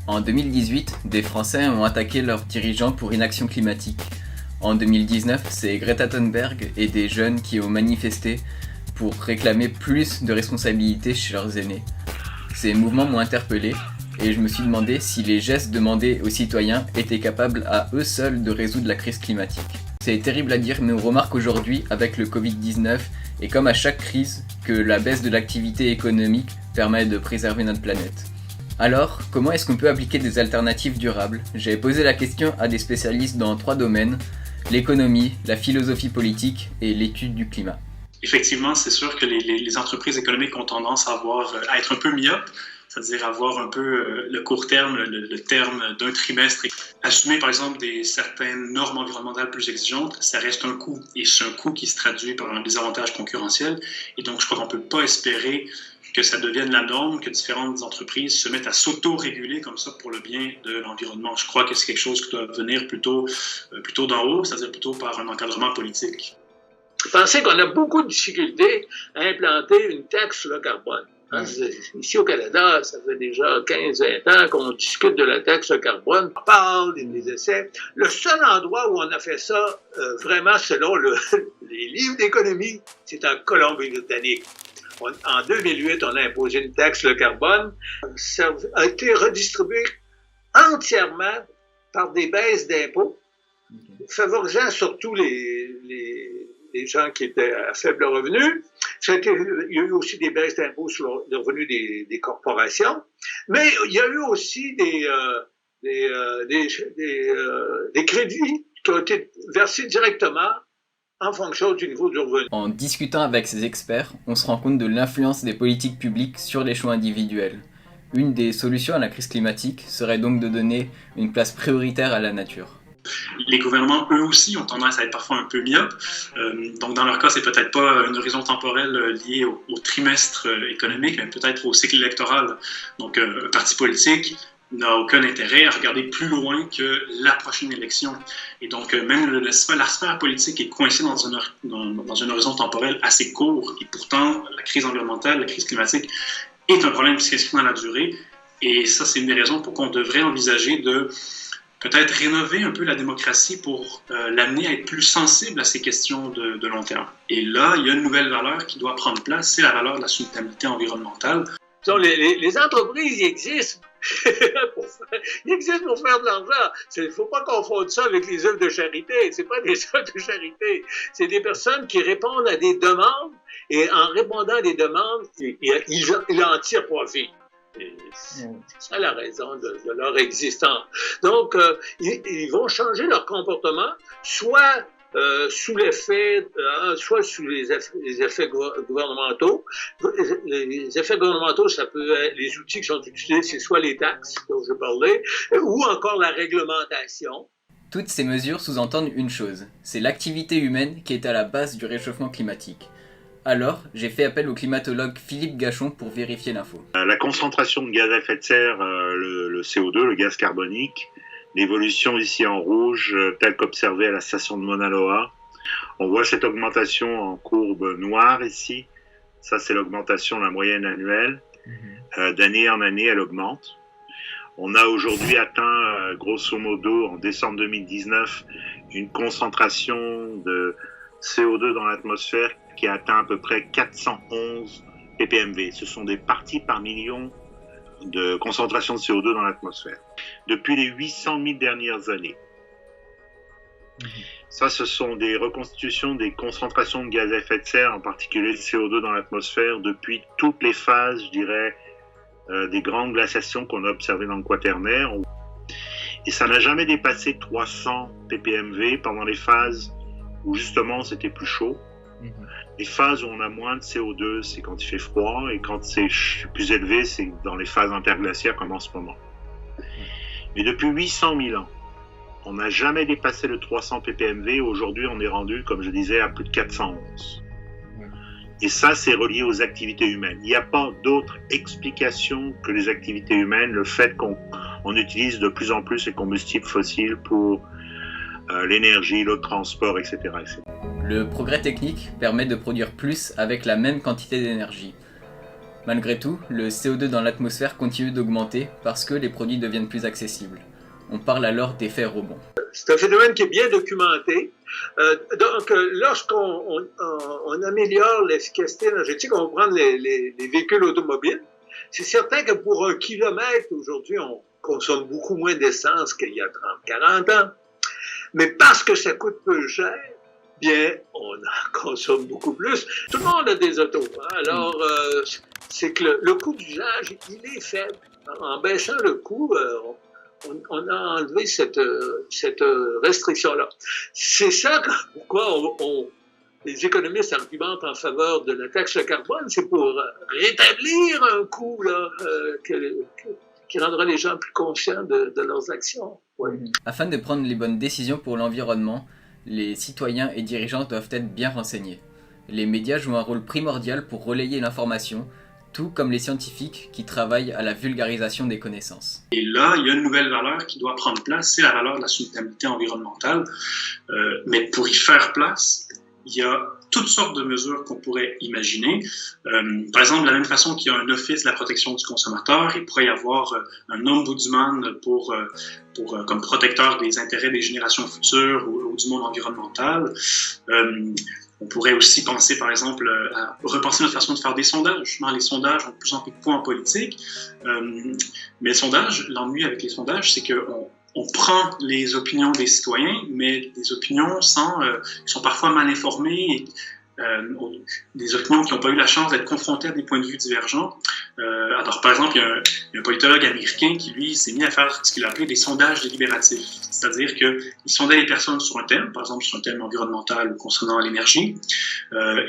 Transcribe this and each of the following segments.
En 2018, des Français ont attaqué leurs dirigeants pour inaction climatique. En 2019, c'est Greta Thunberg et des jeunes qui ont manifesté pour réclamer plus de responsabilités chez leurs aînés. Ces mouvements m'ont interpellé et je me suis demandé si les gestes demandés aux citoyens étaient capables à eux seuls de résoudre la crise climatique. C'est terrible à dire, mais on remarque aujourd'hui avec le Covid-19 et comme à chaque crise que la baisse de l'activité économique permet de préserver notre planète. Alors, comment est-ce qu'on peut appliquer des alternatives durables ? J'ai posé la question à des spécialistes dans 3 domaines, l'économie, la philosophie politique et l'étude du climat. Effectivement, c'est sûr que les entreprises économiques ont tendance à être un peu myopes, c'est-à-dire avoir un peu le court terme, le terme d'un trimestre. Assumer, par exemple, certaines normes environnementales plus exigeantes, ça reste un coût. Et c'est un coût qui se traduit par un désavantage concurrentiel. Et donc, je crois qu'on ne peut pas espérer que ça devienne la norme, que différentes entreprises se mettent à s'auto-réguler comme ça pour le bien de l'environnement. Je crois que c'est quelque chose qui doit venir plutôt d'en haut, c'est-à-dire plutôt par un encadrement politique. Pensez qu'on a beaucoup de difficultés à implanter une taxe sur le carbone. Ici au Canada, ça fait déjà 15-20 ans qu'on discute de la taxe sur le carbone. On parle des essais. Le seul endroit où on a fait ça, vraiment selon les livres d'économie, c'est en Colombie-Britannique. En 2008, on a imposé une taxe sur le carbone. Ça a été redistribué entièrement par des baisses d'impôts, favorisant surtout les gens qui étaient à faible revenu. Il y a eu aussi des baisses d'impôts sur le revenu des corporations, mais il y a eu aussi des crédits qui ont été versés directement en fonction du niveau du revenu. En discutant avec ces experts, on se rend compte de l'influence des politiques publiques sur les choix individuels. Une des solutions à la crise climatique serait donc de donner une place prioritaire à la nature. Les gouvernements, eux aussi, ont tendance à être parfois un peu myopes. Donc, dans leur cas, c'est peut-être pas un horizon temporel lié au trimestre économique, mais peut-être au cycle électoral. Donc, un parti politique n'a aucun intérêt à regarder plus loin que la prochaine élection. Et donc, même la sphère politique est coincée dans un horizon temporel assez court. Et pourtant, la crise environnementale, la crise climatique est un problème qui s'inscrit dans la durée. Et ça, c'est une des raisons pour qu'on devrait envisager de peut-être rénover un peu la démocratie pour l'amener à être plus sensible à ces questions de long terme. Et là, il y a une nouvelle valeur qui doit prendre place, c'est la valeur de la soutenabilité environnementale. Donc, les entreprises, ils existent. Ils existent pour faire de l'argent. Il ne faut pas confondre ça avec les œuvres de charité. Ce pas des œuvres de charité. C'est des personnes qui répondent à des demandes et en répondant à des demandes, ils en tirent profit. C'est ça la raison de leur existence. Donc, ils vont changer leur comportement, soit sous l'effet, soit sous les effets gouvernementaux. Les effets gouvernementaux, ça peut être les outils qui sont utilisés, c'est soit les taxes, dont je parlais, ou encore la réglementation. Toutes ces mesures sous-entendent une chose, c'est l'activité humaine qui est à la base du réchauffement climatique. Alors, j'ai fait appel au climatologue Philippe Gachon pour vérifier l'info. La concentration de gaz à effet de serre, le CO2, le gaz carbonique, l'évolution ici en rouge, telle qu'observée à la station de Mauna Loa. On voit cette augmentation en courbe noire ici. Ça, c'est l'augmentation, la moyenne annuelle. D'année en année, elle augmente. On a aujourd'hui atteint, grosso modo, en décembre 2019, une concentration de CO2 dans l'atmosphère qui a atteint à peu près 411 ppmv. Ce sont des parties par million de concentration de CO2 dans l'atmosphère. Depuis les 800 000 dernières années. Ça, ce sont des reconstitutions des concentrations de gaz à effet de serre, en particulier le CO2 dans l'atmosphère, depuis toutes les phases, je dirais, des grandes glaciations qu'on a observées dans le Quaternaire. Et ça n'a jamais dépassé 300 ppmv pendant les phases où justement c'était plus chaud. Les phases où on a moins de CO2, c'est quand il fait froid, et quand c'est plus élevé, c'est dans les phases interglaciaires comme en ce moment. Mais depuis 800 000 ans, on n'a jamais dépassé le 300 ppmv. Aujourd'hui, on est rendu, comme je disais, à plus de 411. Et ça, c'est relié aux activités humaines. Il n'y a pas d'autre explication que les activités humaines, le fait qu'on utilise de plus en plus les combustibles fossiles pour l'énergie, le transport, etc., etc. Le progrès technique permet de produire plus avec la même quantité d'énergie. Malgré tout, le CO2 dans l'atmosphère continue d'augmenter parce que les produits deviennent plus accessibles. On parle alors d'effet rebond. C'est un phénomène qui est bien documenté. Lorsqu'on améliore l'efficacité énergétique, on prend les véhicules automobiles. C'est certain que pour 1 kilomètre, aujourd'hui, on consomme beaucoup moins d'essence qu'il y a 30-40 ans. Mais parce que ça coûte peu cher, bien, on en consomme beaucoup plus. Tout le monde a des autos. Hein? Alors, c'est que le coût d'usage, il est faible. En baissant le coût, on a enlevé cette restriction-là. C'est ça pourquoi les économistes argumentent en faveur de la taxe carbone, c'est pour rétablir un coût là, qui rendra les gens plus conscients de leurs actions. Ouais. Afin de prendre les bonnes décisions pour l'environnement, les citoyens et dirigeants doivent être bien renseignés. Les médias jouent un rôle primordial pour relayer l'information, tout comme les scientifiques qui travaillent à la vulgarisation des connaissances. Et là, il y a une nouvelle valeur qui doit prendre place, c'est la valeur de la soutenabilité environnementale. Mais pour y faire place, il y a toutes sortes de mesures qu'on pourrait imaginer. Par exemple, de la même façon qu'il y a un office de la protection du consommateur, il pourrait y avoir un ombudsman comme protecteur des intérêts des générations futures ou du monde environnemental. On pourrait aussi penser, par exemple, à repenser notre façon de faire des sondages. Les sondages ont de plus en plus de poids en politique, mais l'ennui avec les sondages, c'est qu'on prend les opinions des citoyens, mais des opinions qui sont parfois mal informées, des opinions qui n'ont pas eu la chance d'être confrontées à des points de vue divergents. Alors, par exemple, il y a un politologue américain qui, lui, s'est mis à faire ce qu'il a appelé des sondages délibératifs. C'est-à-dire qu'il sondait les personnes sur un thème, par exemple sur un thème environnemental ou concernant l'énergie,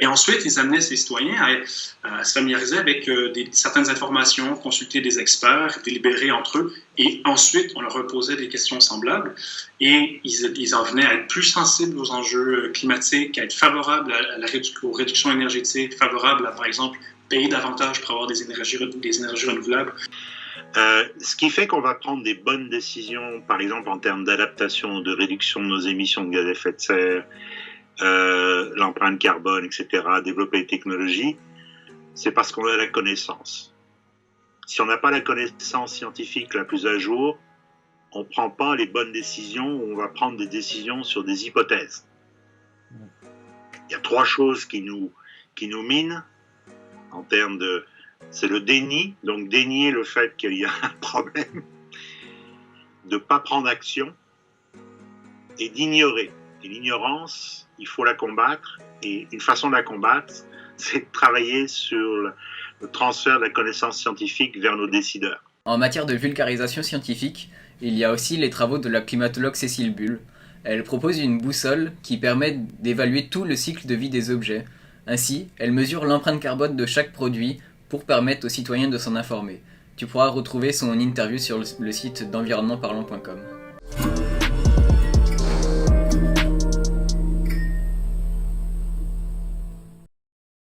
et ensuite, ils amenaient ces citoyens à se familiariser avec certaines informations, consulter des experts, délibérer entre eux, et ensuite, on leur reposait des questions semblables, et ils en venaient à être plus sensibles aux enjeux climatiques, à être favorables aux réductions énergétiques, favorables à, par exemple, payer davantage pour avoir des énergies renouvelables. Ce qui fait qu'on va prendre des bonnes décisions, par exemple en termes d'adaptation, de réduction de nos émissions de gaz à effet de serre, l'empreinte carbone, etc., développer les technologies, c'est parce qu'on a la connaissance. Si on n'a pas la connaissance scientifique la plus à jour, on ne prend pas les bonnes décisions, on va prendre des décisions sur des hypothèses. Il y a 3 choses qui nous minent en termes de... C'est le déni, donc dénier le fait qu'il y a un problème, de ne pas prendre action et d'ignorer. Et l'ignorance, il faut la combattre, et une façon de la combattre, c'est de travailler sur le transfert de la connaissance scientifique vers nos décideurs. En matière de vulgarisation scientifique, il y a aussi les travaux de la climatologue Cécile Bull. Elle propose une boussole qui permet d'évaluer tout le cycle de vie des objets. Ainsi, elle mesure l'empreinte carbone de chaque produit pour permettre aux citoyens de s'en informer. Tu pourras retrouver son interview sur le site d'environnementparlant.com.